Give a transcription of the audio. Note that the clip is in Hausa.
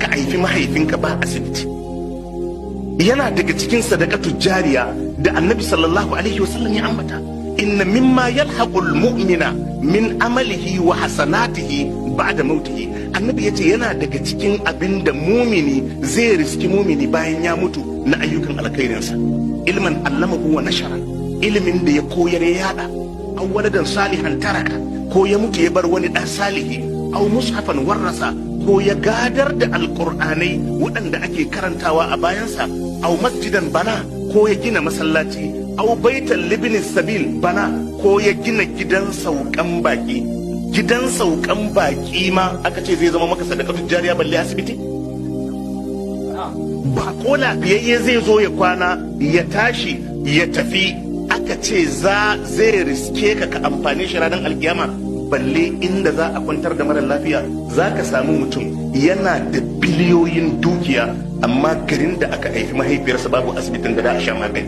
aka haifi mahaifinka ba asibiti. Yana daga cikin sadaqatu jariya da annabi sallallahu alaihi wasallam ya ambata, inna mimma yalhaqul mu'mina min amalihi wa hasanatihi ba'da mautihi. Annabi yace yana daga cikin abinda mumini zai riski mumini bayan ya mutu na ayyukan alkhairinsa. Ilman allamahu wa nashara, ilimin da ya koyar ya yada, aw waladan salihan taraka, ko ya mutu ya bar wani dan salihi, aw mushafan warrasa, ko ya gadar da alqur'anai waɗanda ake karantawa a bayansa, aw masjidan bana, ko ya gina masallaci, aw baitan libni sabil bana, ko ya gina gidan saukan baki. Gidan saukan baki ma aka ce zai zama maka sadaqatu jariya balle asibiti. Ba ko lafiyayye zai zo ya kwana ya tashi ya tafi aka ce zai riske ka amfani shi ranar alkiyama, balle inda za a kwantar da mara lafiya. Za ka samu mutum yana da biliyoyin dukiya amma garin da aka haifi mahaifiyarsa babu asibitin da za a sha magani.